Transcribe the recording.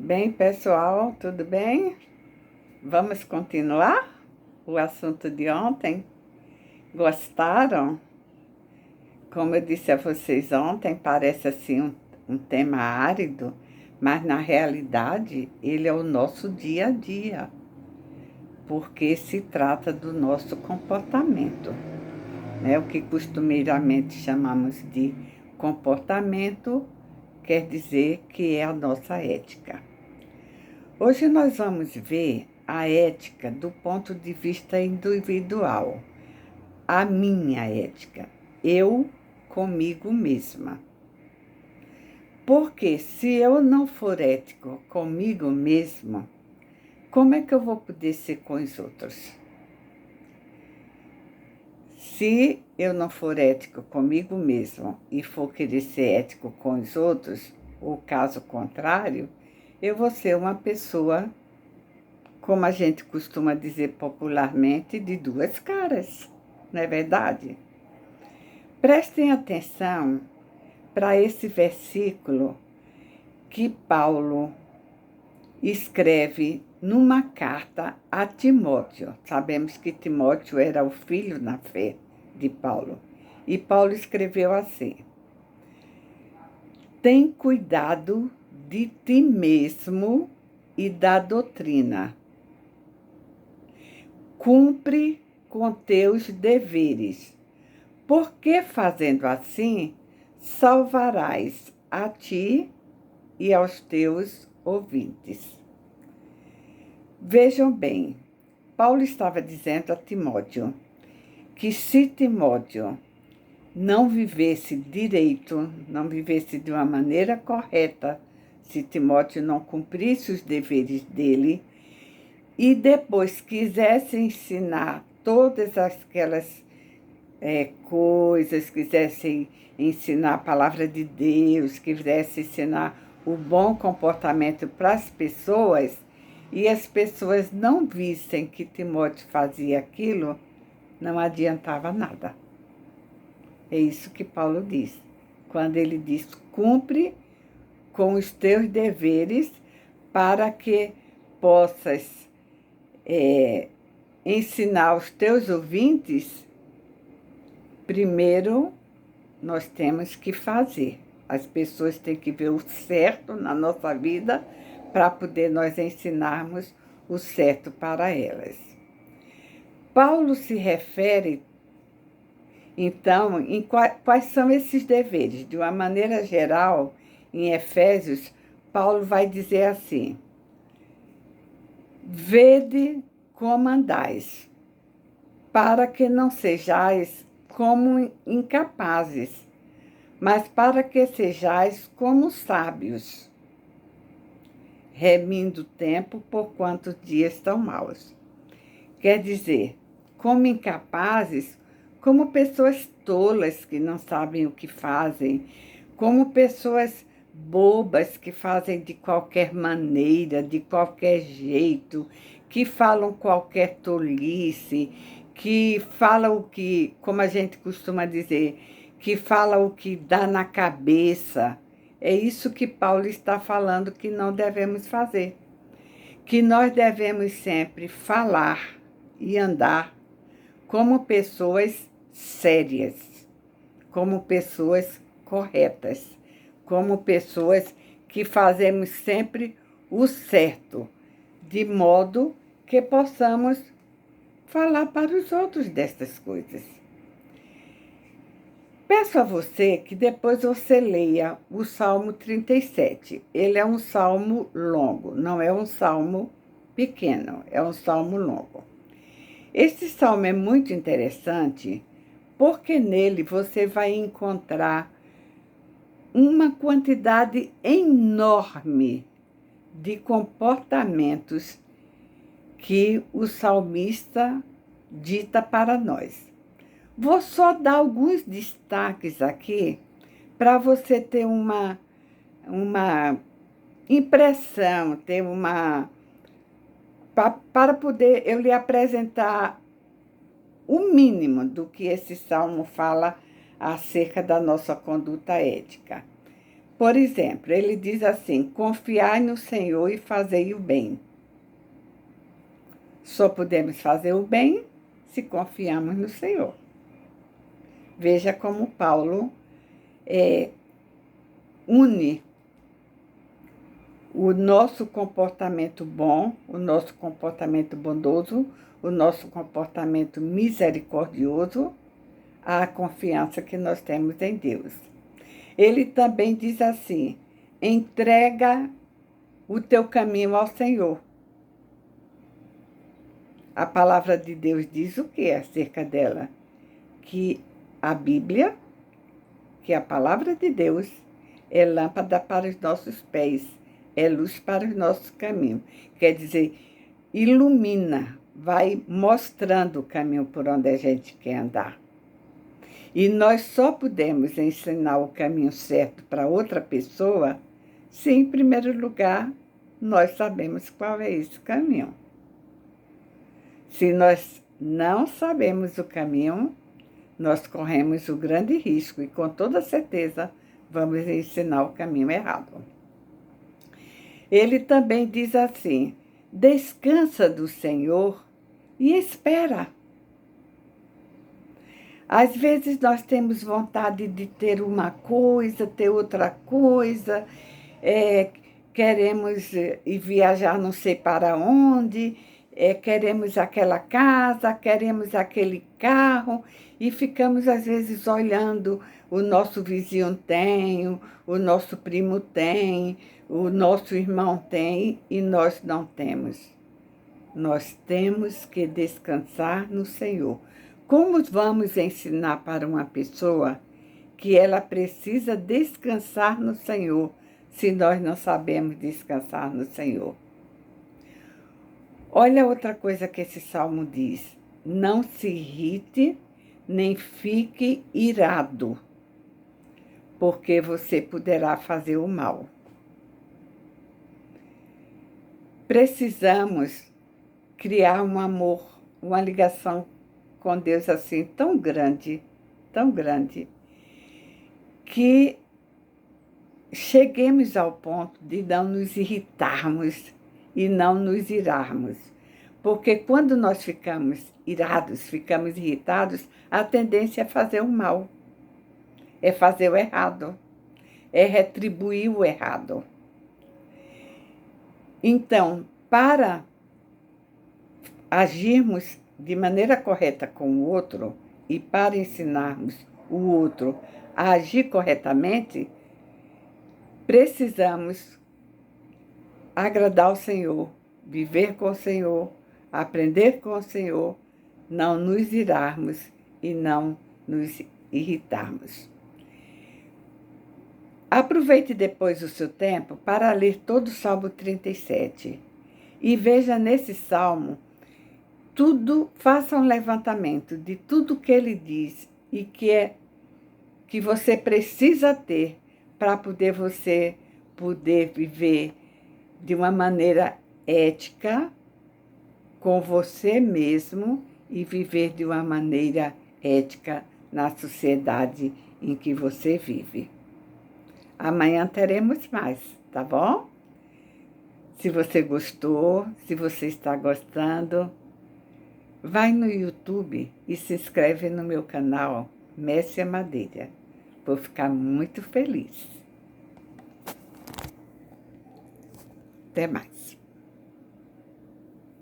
Bem, pessoal, tudo bem? Vamos continuar o assunto de ontem? Gostaram? Como eu disse a vocês ontem, parece assim um tema árido, mas na realidade ele é o nosso dia a dia, porque se trata do nosso comportamento, né? O que costumeiramente chamamos de comportamento quer dizer que é a nossa ética. Hoje nós vamos ver a ética do ponto de vista individual, a minha ética, eu comigo mesma. Porque se eu não for ético comigo mesmo, como é que eu vou poder ser com os outros? Se eu não for ético comigo mesmo e for querer ser ético com os outros, ou caso contrário, eu vou ser uma pessoa, como a gente costuma dizer popularmente, de duas caras, não é verdade? Prestem atenção para esse versículo que Paulo escreve numa carta a Timóteo. Sabemos que Timóteo era o filho na fé de Paulo. E Paulo escreveu assim: tem cuidado de ti mesmo e da doutrina. Cumpre com teus deveres, porque fazendo assim, salvarás a ti e aos teus ouvintes. Vejam bem, Paulo estava dizendo a Timóteo que se Timóteo não vivesse direito, não vivesse de uma maneira correta, se Timóteo não cumprisse os deveres dele, e depois quisesse ensinar todas aquelas coisas, quisesse ensinar a palavra de Deus, quisesse ensinar o bom comportamento para as pessoas, e as pessoas não vissem que Timóteo fazia aquilo, não adiantava nada. É isso que Paulo diz. Quando ele diz, cumpre com os teus deveres para que possas ensinar aos teus ouvintes, primeiro nós temos que fazer. As pessoas têm que ver o certo na nossa vida para poder nós ensinarmos o certo para elas. Paulo se refere, então, em quais são esses deveres. De uma maneira geral, em Efésios, Paulo vai dizer assim: vede como andais, para que não sejais como incapazes, mas para que sejais como sábios, remindo o tempo, porquanto os dias estão maus. Quer dizer, como incapazes, como pessoas tolas que não sabem o que fazem, como pessoas bobas que fazem de qualquer maneira, de qualquer jeito, que falam qualquer tolice, que falam o que, como a gente costuma dizer, que fala o que dá na cabeça. É isso que Paulo está falando que não devemos fazer. Que nós devemos sempre falar e andar como pessoas sérias, como pessoas corretas, como pessoas que fazemos sempre o certo, de modo que possamos falar para os outros destas coisas. Peço a você que depois você leia o Salmo 37. Ele é um salmo longo, não é um salmo pequeno, é um salmo longo. Este salmo é muito interessante porque nele você vai encontrar uma quantidade enorme de comportamentos que o salmista dita para nós. Vou só dar alguns destaques aqui para você ter uma impressão, ter para poder eu lhe apresentar o mínimo do que esse salmo fala acerca da nossa conduta ética. Por exemplo, ele diz assim: confiai no Senhor e fazei o bem. Só podemos fazer o bem se confiarmos no Senhor. Veja como Paulo une o nosso comportamento bom, o nosso comportamento bondoso, o nosso comportamento misericordioso, à confiança que nós temos em Deus. Ele também diz assim: entrega o teu caminho ao Senhor. A palavra de Deus diz o que acerca dela? Que a Bíblia, que a palavra de Deus, é lâmpada para os nossos pés, é luz para os nossos caminhos. Quer dizer, ilumina, vai mostrando o caminho por onde a gente quer andar. E nós só podemos ensinar o caminho certo para outra pessoa se, em primeiro lugar, nós sabemos qual é esse caminho. Se nós não sabemos o caminho, nós corremos o grande risco e, com toda certeza, vamos ensinar o caminho errado. Ele também diz assim: descansa do Senhor e espera. Às vezes nós temos vontade de ter uma coisa, ter outra coisa, queremos ir viajar não sei para onde, queremos aquela casa, queremos aquele carro, e ficamos às vezes olhando, o nosso vizinho tem, o nosso primo tem, o nosso irmão tem, e nós não temos. Nós temos que descansar no Senhor. Como vamos ensinar para uma pessoa que ela precisa descansar no Senhor, se nós não sabemos descansar no Senhor? Olha outra coisa que esse salmo diz: não se irrite, nem fique irado, porque você poderá fazer o mal. Precisamos criar um amor, uma ligação com Deus assim tão grande, que cheguemos ao ponto de não nos irritarmos e não nos irarmos. Porque quando nós ficamos irados, ficamos irritados, a tendência é fazer o mal, é fazer o errado, é retribuir o errado. Então, para agirmos de maneira correta com o outro e para ensinarmos o outro a agir corretamente, precisamos agradar o Senhor, viver com o Senhor, aprender com o Senhor, não nos irarmos e não nos irritarmos. Aproveite depois o seu tempo para ler todo o Salmo 37 e veja nesse salmo faça um levantamento de tudo que ele diz e que você precisa ter para você poder viver de uma maneira ética com você mesmo e viver de uma maneira ética na sociedade em que você vive. Amanhã teremos mais, tá bom? Se você gostou, se você está gostando, vai no YouTube e se inscreve no meu canal Messia Madeira. Vou ficar muito feliz. Até mais.